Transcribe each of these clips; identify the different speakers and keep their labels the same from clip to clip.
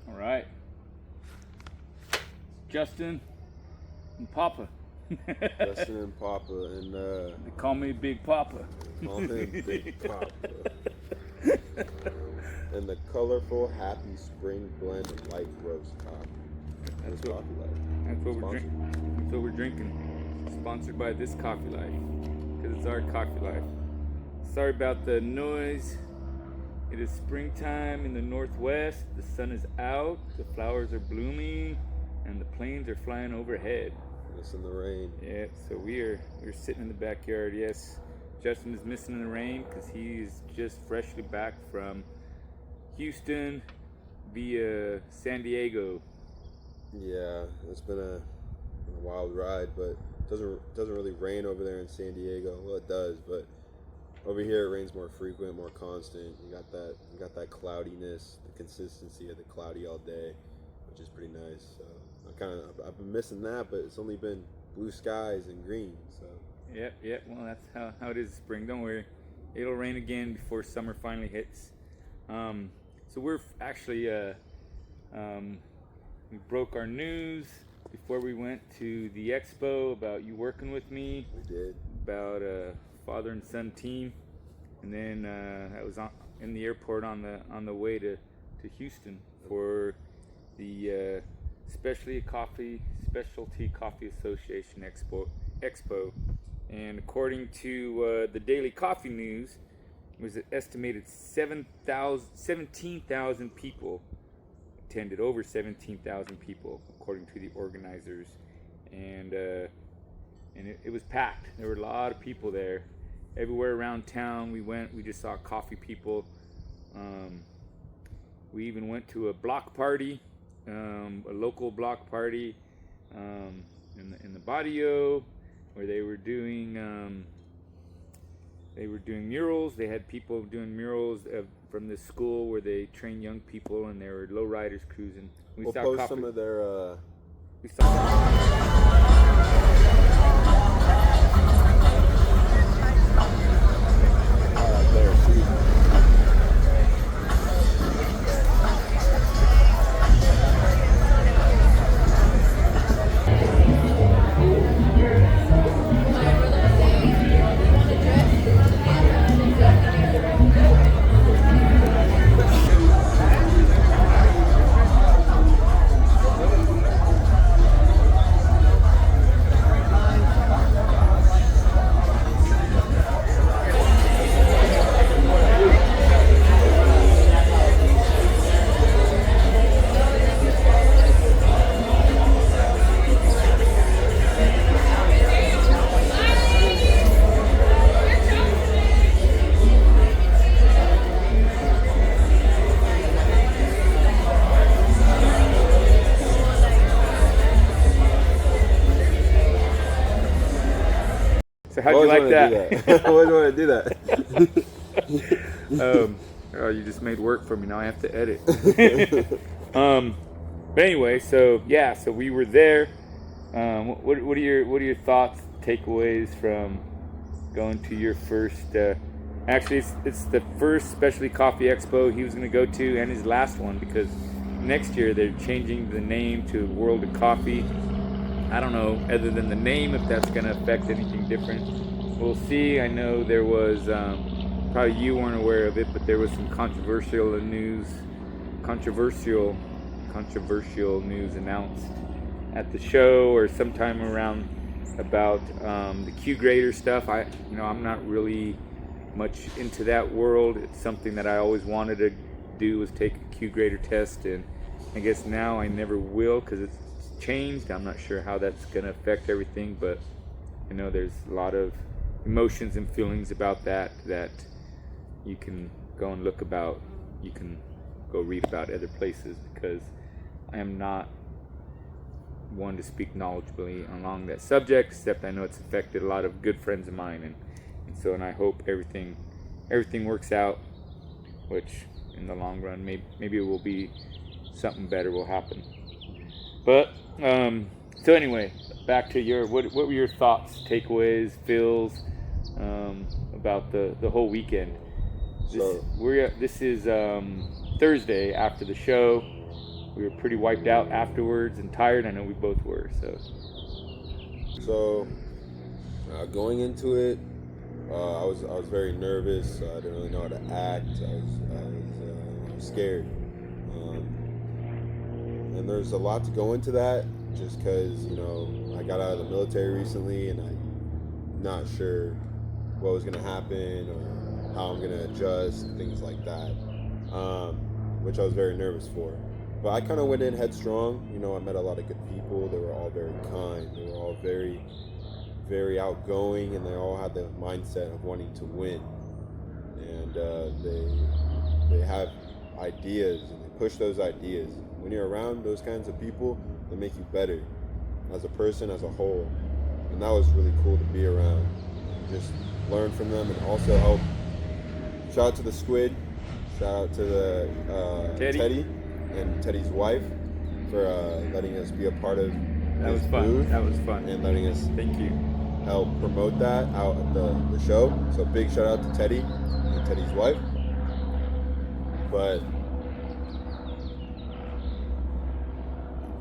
Speaker 1: All right. Justin and Papa.
Speaker 2: Justin and Papa, and
Speaker 1: They call me Big Papa.
Speaker 2: call him Big Papa. And the colorful, happy spring blend of light roast coffee.
Speaker 1: That's
Speaker 2: This
Speaker 1: what,
Speaker 2: Coffee Life.
Speaker 1: that's what we're
Speaker 2: Sponsored.
Speaker 1: drinking. That's what we're drinking. Sponsored by This Coffee Life, because it's our coffee life. Sorry about the noise. It is springtime in the northwest. The sun is out. The flowers are blooming, and the planes are flying overhead.
Speaker 2: It's in the rain.
Speaker 1: Yeah, so we're sitting in the backyard. Yes, Justin is missing in the rain because he's just freshly back from Houston via San Diego.
Speaker 2: Yeah, it's been a wild ride, but it doesn't really rain over there in San Diego. Well, it does, but over here it rains more frequent, more constant. You got that cloudiness, the consistency of the cloudy all day, which is pretty nice. So I've been missing that, but it's only been blue skies and green. So
Speaker 1: Yep. Well, that's how it is spring. Don't worry, it'll rain again before summer finally hits. So we're actually we broke our news before we went to the expo about you working with me.
Speaker 2: we did.
Speaker 1: About a father and son team, and then I was in the airport on the way to Houston for the Specialty Coffee Association Expo, and according to the Daily Coffee News, it was an estimated 17,000 people attended, over 17,000 people, according to the organizers, and it was packed. There were a lot of people there. Everywhere around town we went, we just saw coffee people. We even went to a block party, a local block party in the barrio, where they were doing murals. They had people doing murals from this school where they train young people, and there were lowriders cruising.
Speaker 2: We'll post
Speaker 1: coffee.
Speaker 2: some of their.
Speaker 1: We saw.
Speaker 2: There, see.
Speaker 1: So how'd you like that?
Speaker 2: I always want to do that.
Speaker 1: Oh, you just made work for me. Now I have to edit. But anyway, so we were there. What are your thoughts, takeaways from going to your first? Actually, it's the first Specialty Coffee Expo he was going to go to, and his last one, because next year they're changing the name to World of Coffee. I don't know, other than the name, if that's going to affect anything different. We'll see. I know there was, probably you weren't aware of it, but there was some controversial news announced at the show or sometime around about the Q grader stuff. I'm not really much into that world. It's something that I always wanted to do, was take a Q grader test, and I guess now I never will because it's changed. I'm not sure how that's going to affect everything, but I know there's a lot of emotions and feelings about that you can go and look about. You can go read about other places, because I am not one to speak knowledgeably along that subject, except I know it's affected a lot of good friends of mine, and I hope everything works out, which in the long run maybe it will be something better will happen. But so anyway, back to what were your thoughts, takeaways, feels about the whole weekend? This is Thursday after the show. we were pretty wiped out afterwards and tired. I know we both were.
Speaker 2: So going into it, I was very nervous. I didn't really know how to act. I was scared, and there's a lot to go into that. Just because I got out of the military recently, and I'm not sure what was gonna happen or how I'm gonna adjust, things like that, which I was very nervous for. But I kind of went in headstrong. I met a lot of good people. They were all very kind. They were all very, very outgoing, and they all had the mindset of wanting to win. And they have ideas, and they push those ideas. When you're around those kinds of people, they make you better as a person, as a whole. And that was really cool to be around. Just learn from them, and also help. Shout out to the Squid. Shout out to the Teddy and Teddy's wife for letting us be a part of
Speaker 1: That was
Speaker 2: his
Speaker 1: fun.
Speaker 2: booth
Speaker 1: That was fun.
Speaker 2: and letting us
Speaker 1: Thank you.
Speaker 2: help promote that out at the show. So big shout out to Teddy and Teddy's wife. But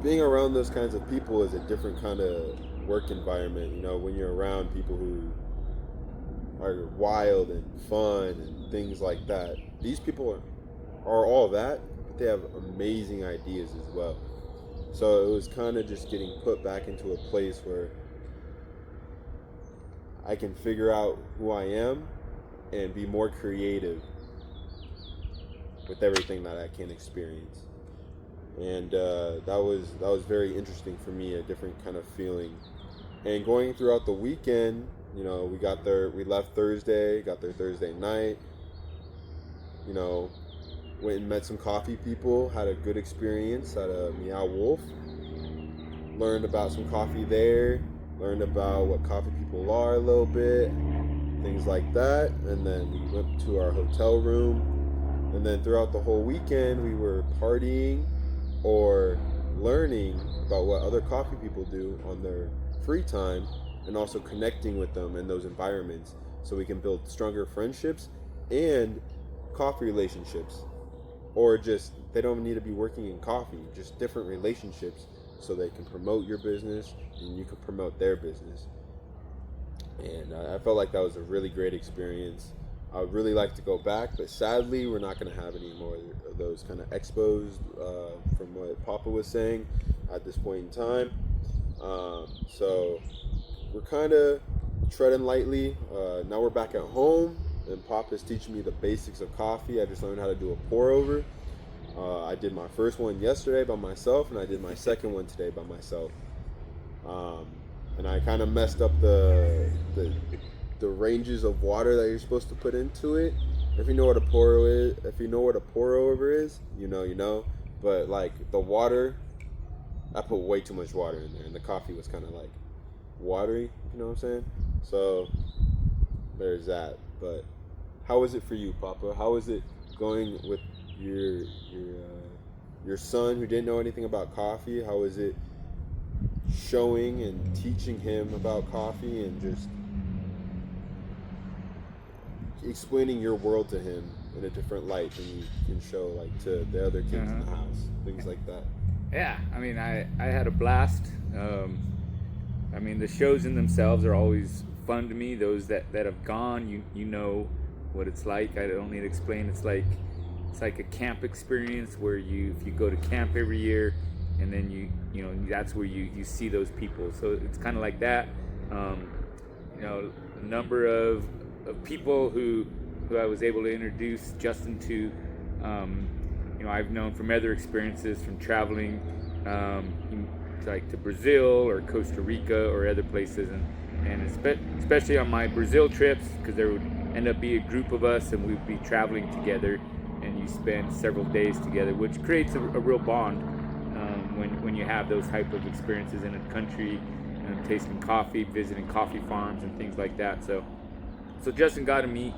Speaker 2: being around those kinds of people is a different kind of work environment. When you're around people who are wild and fun and things like that. These people are all that, but they have amazing ideas as well. So it was kind of just getting put back into a place where I can figure out who I am and be more creative with everything that I can experience. And that was very interesting for me, a different kind of feeling. And going throughout the weekend, we left Thursday, got there Thursday night, went and met some coffee people, had a good experience at a Meow Wolf, learned about some coffee there, learned about what coffee people are a little bit, things like that, and then we went to our hotel room, and then throughout the whole weekend we were partying or learning about what other coffee people do on their free time, and also connecting with them in those environments so we can build stronger friendships and coffee relationships. Or just, they don't need to be working in coffee, just different relationships so they can promote your business and you can promote their business. And I felt like that was a really great experience. I would really like to go back, but sadly we're not going to have any more of those kind of expos from what Papa was saying at this point in time. So we're kind of treading lightly. Now we're back at home, and Papa's teaching me the basics of coffee. I just learned how to do a pour over. I did my first one yesterday by myself, and I did my second one today by myself. And I kind of messed up the ranges of water that you're supposed to put into it. If you know what a pour over is, you know. But like the water, I put way too much water in there, and the coffee was kind of like watery, you know what I'm saying? So there's that. But how was it for you, Papa? How was it going with your son who didn't know anything about coffee? How was it showing and teaching him about coffee and just explaining your world to him in a different light than you can show like to the other kids in the house, things like that?
Speaker 1: Yeah, I mean, I had a blast. I mean, the shows in themselves are always fun to me. Those that have gone, you know what it's like. I don't need to explain. It's like a camp experience where if you go to camp every year, and then you know that's where you see those people. So it's kind of like that. A number of people who I was able to introduce Justin to. I've known from other experiences, from traveling like to Brazil or Costa Rica or other places, and especially on my Brazil trips, because there would end up be a group of us and we'd be traveling together, and you spend several days together, which creates a real bond when you have those type of experiences in a country, tasting coffee, visiting coffee farms and things like that. So Justin got to meet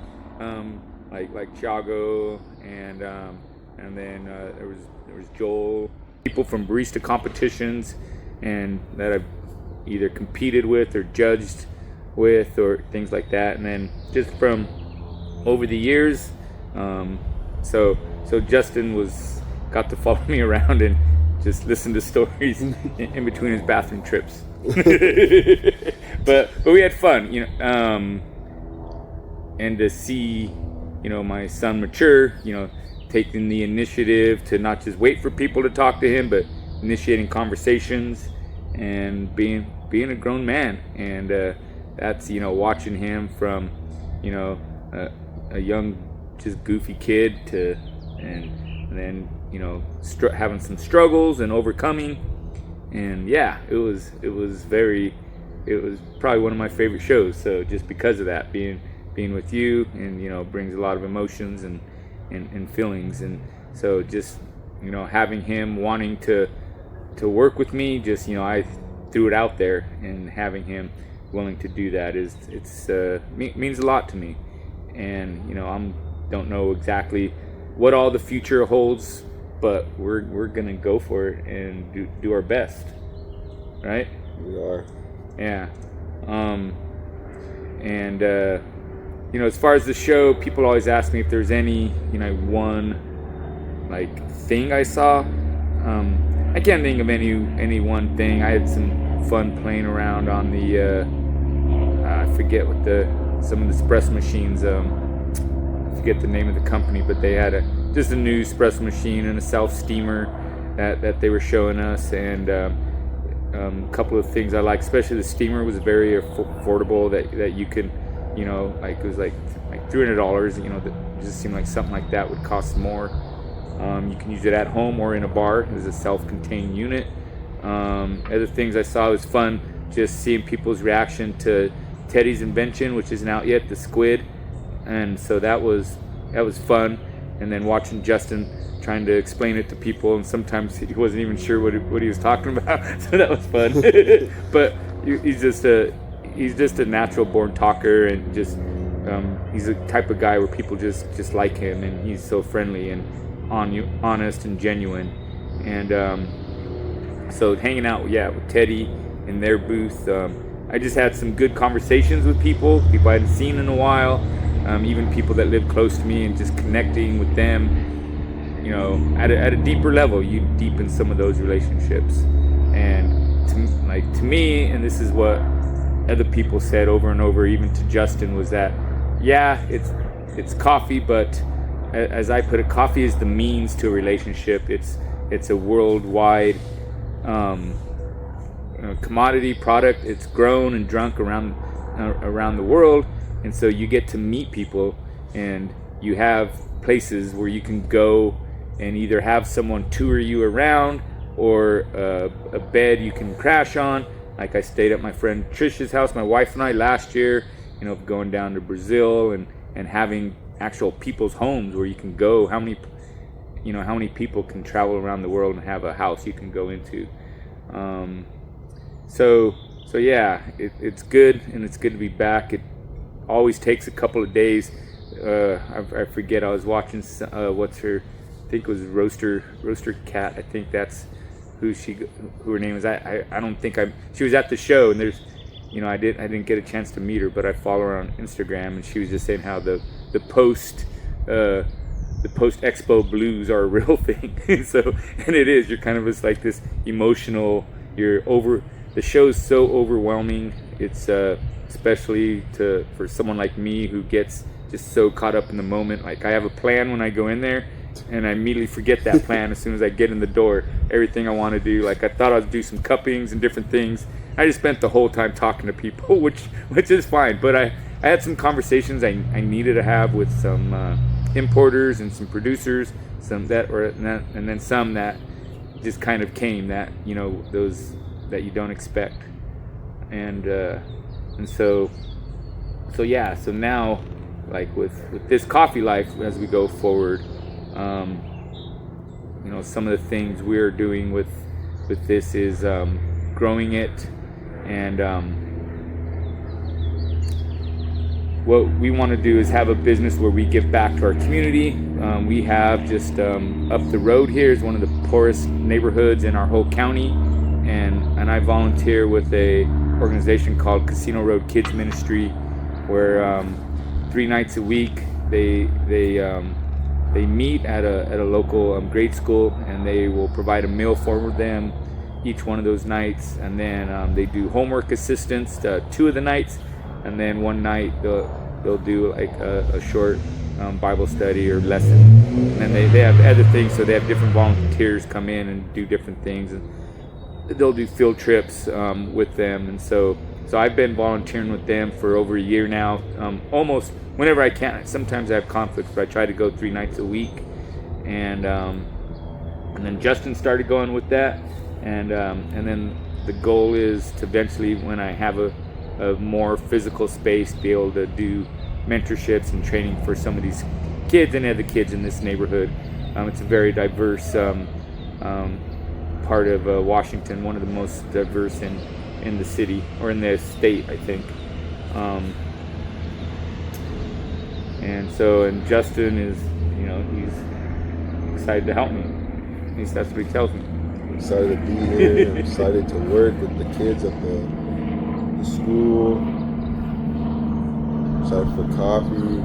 Speaker 1: like Thiago and then there was Joel, people from barista competitions, and that I've either competed with or judged with or things like that. And then just from over the years, so Justin got to follow me around just listen to stories in between his bathroom trips. but we had fun, and to see, my son mature, taking the initiative to not just wait for people to talk to him, but initiating conversations and being a grown man. And that's, watching him from, a young, just goofy kid to, and then, having some struggles and overcoming. And yeah, it was probably one of my favorite shows. So just because of that, being with you, and brings a lot of emotions and feelings. And so just having him wanting to work with me, just I threw it out there, and having him willing to do that means a lot to me. And I don't know exactly what all the future holds, but we're gonna go for it and do our best, right?
Speaker 2: We are.
Speaker 1: Yeah. And as far as the show, people always ask me if there's any one thing I saw. I can't think of any one thing. I had some fun playing around on the I forget what some of the espresso machines. I forget the name of the company, but they had just a new espresso machine and a self steamer that they were showing us, and a couple of things I like, especially the steamer was very affordable. That you can, it was like $300. That just seemed like something like that would cost more. You can use it at home or in a bar. It was a self-contained unit. Other things I saw was fun, just seeing people's reaction to Teddy's invention, which isn't out yet, the squid. And so that was fun. And then watching Justin trying to explain it to people, and sometimes he wasn't even sure what he was talking about. So that was fun. But he's just a natural born talker, and just he's a type of guy where people just like him, and he's so friendly and honest and genuine. And so hanging out with Teddy in their booth, I just had some good conversations with people I hadn't seen in a while, even people that live close to me, and just connecting with them, at a deeper level. You deepen some of those relationships. And to me, and this is what other people said over and over, even to Justin, was that it's coffee, but as I put it, coffee is the means to a relationship. It's a worldwide commodity product. It's grown and drunk around the world, and so you get to meet people, and you have places where you can go and either have someone tour you around, or a bed you can crash on. Like I stayed at my friend Trisha's house, my wife and I, last year, going down to Brazil and having actual people's homes where you can go. How many people can travel around the world and have a house you can go into? So yeah, it's good, and it's good to be back. It always takes a couple of days. I forget, I was watching what's her, I think it was Roaster Cat. I think that's who her name is. I don't think she was at the show, and there's, I didn't get a chance to meet her, but I follow her on Instagram, and she was just saying how the post expo blues are a real thing. So, and it is, you're kind of just like this emotional, the show's so overwhelming. It's especially for someone like me who gets just so caught up in the moment. Like, I have a plan when I go in there, and I immediately forget that plan as soon as I get in the door. Everything I want to do, like I thought I would do some cuppings and different things. I just spent the whole time talking to people, which is fine. But I had some conversations I needed to have with some importers and some producers, and then some that just kind of came, that those that you don't expect, and so yeah. So now, like with this coffee life, as we go forward, some of the things we're doing with this is growing it, and what we want to do is have a business where we give back to our community. We have just up the road here is one of the poorest neighborhoods in our whole county, and I volunteer with a organization called Casino Road Kids Ministry, where 3 nights a week they they meet at a local grade school, and they will provide a meal for them each one of those nights, and then they do homework assistance 2 of the nights, and then one night they'll do like a short Bible study or lesson, and then they have other things, so they have different volunteers come in and do different things, and they'll do field trips with them. And so I've been volunteering with them for over a year now, almost whenever I can. Sometimes I have conflicts, but I try to go 3 nights a week, and then Justin started going with that, and then the goal is to eventually, when I have a more physical space, be able to do mentorships and training for some of these kids and other kids in this neighborhood. It's a very diverse part of Washington, one of the most diverse in the city, or in the state, I think. And Justin is, he's excited to help me. At least that's what he tells me.
Speaker 2: I'm excited to be here. I'm excited to work with the kids at the school. I'm excited for coffee.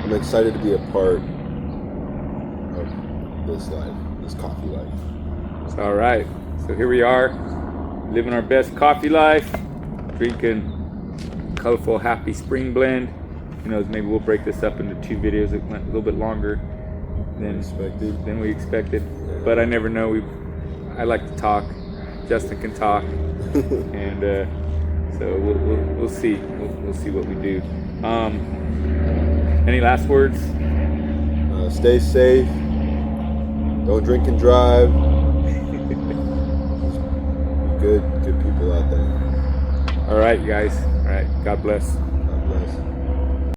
Speaker 2: I'm excited to be a part of this life, this coffee life.
Speaker 1: It's all right. So here we are, living our best coffee life, drinking colorful, happy spring blend. Maybe we'll break this up into 2 videos. It went a little bit longer than we expected. But I never know. I like to talk. Justin can talk, and so we'll see. We'll see what we do. Any last words?
Speaker 2: Stay safe. Don't drink and drive. Good people out there.
Speaker 1: All right, you guys. All right. God bless.